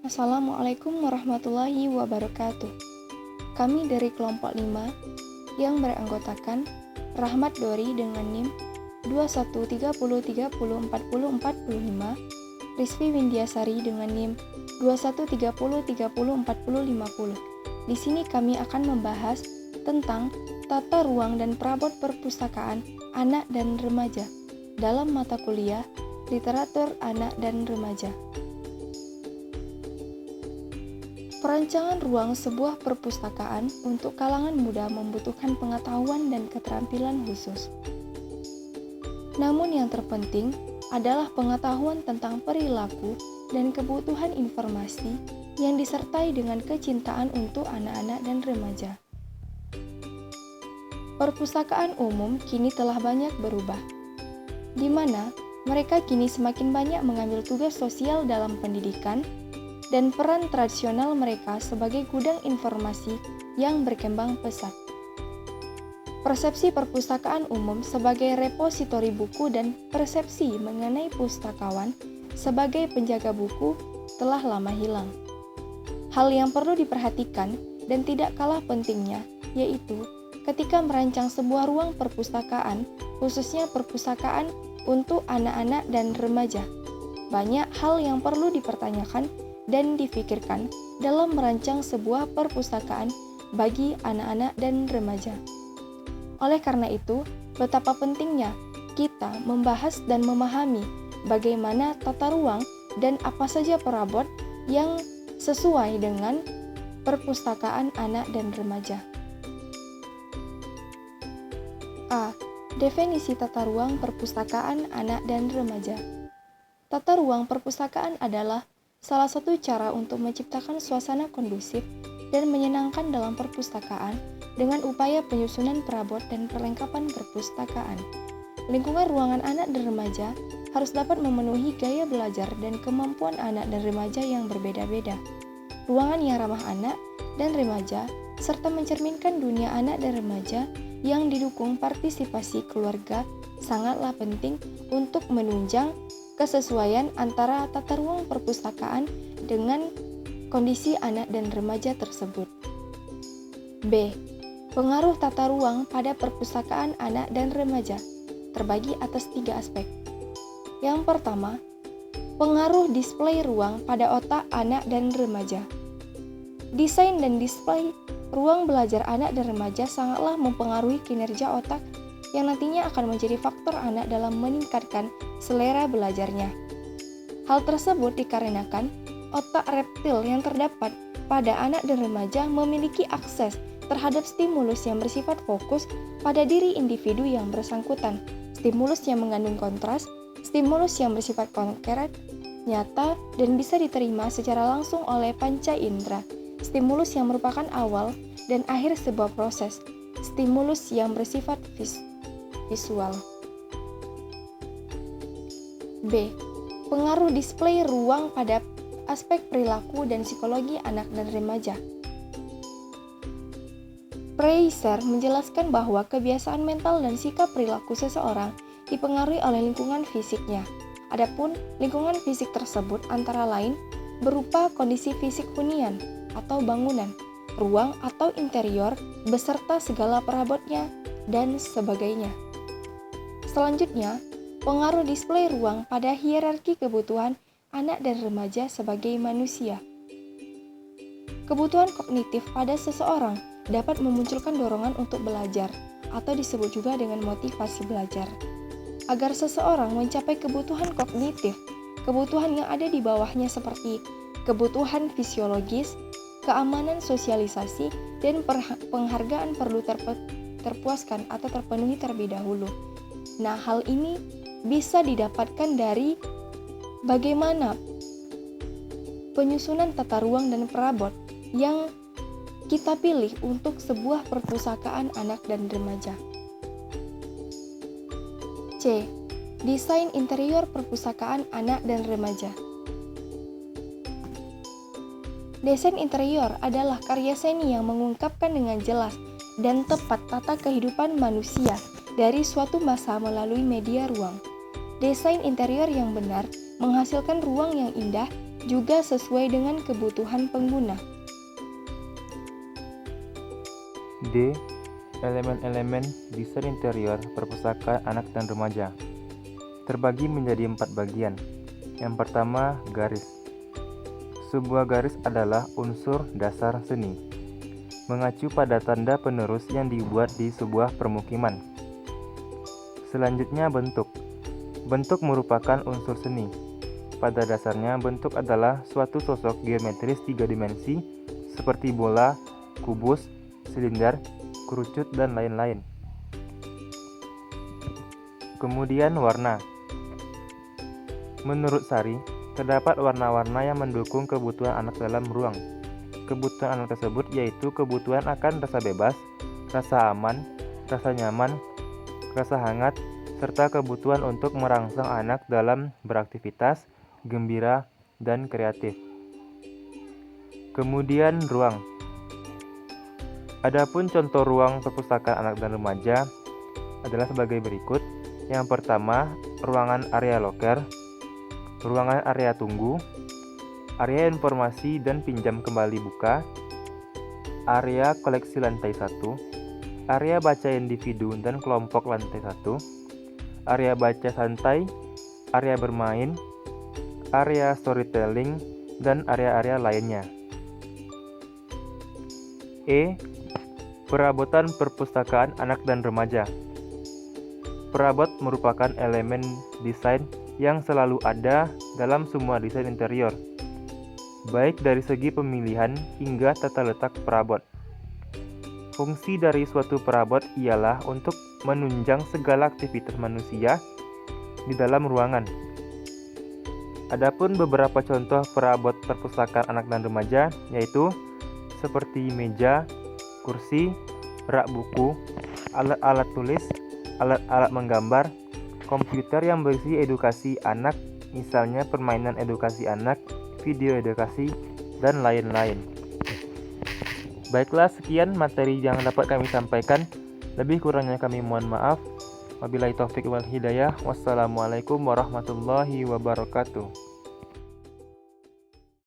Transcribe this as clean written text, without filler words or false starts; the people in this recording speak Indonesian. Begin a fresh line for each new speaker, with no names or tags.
Assalamualaikum warahmatullahi wabarakatuh. Kami dari kelompok 5 yang beranggotakan Rahmat Dori dengan NIM 2130304045, Rizvi Windiasari dengan NIM 2130304050. Di sini kami akan membahas tentang tata ruang dan perabot perpustakaan anak dan remaja dalam mata kuliah Literatur Anak dan Remaja. Perancangan ruang sebuah perpustakaan untuk kalangan muda membutuhkan pengetahuan dan keterampilan khusus. Namun yang terpenting adalah pengetahuan tentang perilaku dan kebutuhan informasi yang disertai dengan kecintaan untuk anak-anak dan remaja. Perpustakaan umum kini telah banyak berubah, di mana mereka kini semakin banyak mengambil tugas sosial dalam pendidikan, dan peran tradisional mereka sebagai gudang informasi yang berkembang pesat. Persepsi perpustakaan umum sebagai repositori buku dan persepsi mengenai pustakawan sebagai penjaga buku telah lama hilang. Hal yang perlu diperhatikan dan tidak kalah pentingnya yaitu ketika merancang sebuah ruang perpustakaan, khususnya perpustakaan untuk anak-anak dan remaja, banyak hal yang perlu dipertanyakan dan difikirkan dalam merancang sebuah perpustakaan bagi anak-anak dan remaja. Oleh karena itu, betapa pentingnya kita membahas dan memahami bagaimana tata ruang dan apa saja perabot yang sesuai dengan perpustakaan anak dan remaja. A. Definisi tata ruang perpustakaan anak dan remaja. Tata ruang perpustakaan adalah salah satu cara untuk menciptakan suasana kondusif dan menyenangkan dalam perpustakaan dengan upaya penyusunan perabot dan perlengkapan perpustakaan. Lingkungan ruangan anak dan remaja harus dapat memenuhi gaya belajar dan kemampuan anak dan remaja yang berbeda-beda. Ruangan yang ramah anak dan remaja serta mencerminkan dunia anak dan remaja yang didukung partisipasi keluarga sangatlah penting untuk menunjang kesesuaian antara tata ruang perpustakaan dengan kondisi anak dan remaja tersebut. B. Pengaruh tata ruang pada perpustakaan anak dan remaja terbagi atas 3 aspek. Yang pertama, pengaruh display ruang pada otak anak dan remaja. Desain dan display ruang belajar anak dan remaja sangatlah mempengaruhi kinerja otak yang nantinya akan menjadi faktor anak dalam meningkatkan selera belajarnya. Hal tersebut dikarenakan otak reptil yang terdapat pada anak dan remaja memiliki akses terhadap stimulus yang bersifat fokus pada diri individu yang bersangkutan, stimulus yang mengandung kontras, stimulus yang bersifat konkret, nyata, dan bisa diterima secara langsung oleh panca indera, stimulus yang merupakan awal dan akhir sebuah proses, stimulus yang bersifat visual. B. Pengaruh display ruang pada aspek perilaku dan psikologi anak dan remaja. Fraser menjelaskan bahwa kebiasaan mental dan sikap perilaku seseorang dipengaruhi oleh lingkungan fisiknya. Adapun lingkungan fisik tersebut antara lain berupa kondisi fisik hunian atau bangunan, ruang atau interior beserta segala perabotnya dan sebagainya. Selanjutnya, pengaruh display ruang pada hierarki kebutuhan anak dan remaja sebagai manusia. Kebutuhan kognitif pada seseorang dapat memunculkan dorongan untuk belajar atau disebut juga dengan motivasi belajar. Agar seseorang mencapai kebutuhan kognitif, kebutuhan yang ada di bawahnya seperti kebutuhan fisiologis, keamanan sosialisasi, dan penghargaan perlu terpuaskan atau terpenuhi terlebih dahulu. Nah, hal ini bisa didapatkan dari bagaimana penyusunan tata ruang dan perabot yang kita pilih untuk sebuah perpustakaan anak dan remaja. C. Desain interior perpustakaan anak dan remaja. Desain interior adalah karya seni yang mengungkapkan dengan jelas dan tepat tata kehidupan manusia dari suatu masa melalui media ruang. Desain interior yang benar menghasilkan ruang yang indah juga sesuai dengan kebutuhan pengguna.
D. Elemen-elemen desain interior perpustakaan anak dan remaja terbagi menjadi 4 bagian. Yang pertama, garis. Sebuah garis adalah unsur dasar seni, mengacu pada tanda penerus yang dibuat di sebuah permukiman. Selanjutnya, bentuk. Bentuk merupakan unsur seni. Pada dasarnya, bentuk adalah suatu sosok geometris 3 dimensi seperti bola, kubus, silinder, kerucut, dan lain-lain. Kemudian warna. Menurut Sari, terdapat warna-warna yang mendukung kebutuhan anak dalam ruang. Kebutuhan anak tersebut yaitu kebutuhan akan rasa bebas, rasa aman, rasa nyaman, rasa hangat, serta kebutuhan untuk merangsang anak dalam beraktivitas, gembira, dan kreatif. Kemudian ruang. Adapun contoh ruang perpustakaan anak dan remaja adalah sebagai berikut. Yang pertama, ruangan area loker, ruangan area tunggu, area informasi dan pinjam kembali buka, area koleksi lantai 1, area baca individu dan kelompok lantai 1, area baca santai, area bermain, area storytelling, dan area-area lainnya. E. Perabotan perpustakaan anak dan remaja. Perabot merupakan elemen desain yang selalu ada dalam semua desain interior, baik dari segi pemilihan hingga tata letak perabot. Fungsi dari suatu perabot ialah untuk menunjang segala aktivitas manusia di dalam ruangan. Adapun beberapa contoh perabot perpustakaan anak dan remaja yaitu seperti meja, kursi, rak buku, alat-alat tulis, alat-alat menggambar, komputer yang berisi edukasi anak, misalnya permainan edukasi anak, video edukasi, dan lain-lain. Baiklah, sekian materi yang dapat kami sampaikan. Lebih kurangnya kami mohon maaf. Wabillahi taufik wal hidayah. Wassalamualaikum warahmatullahi wabarakatuh.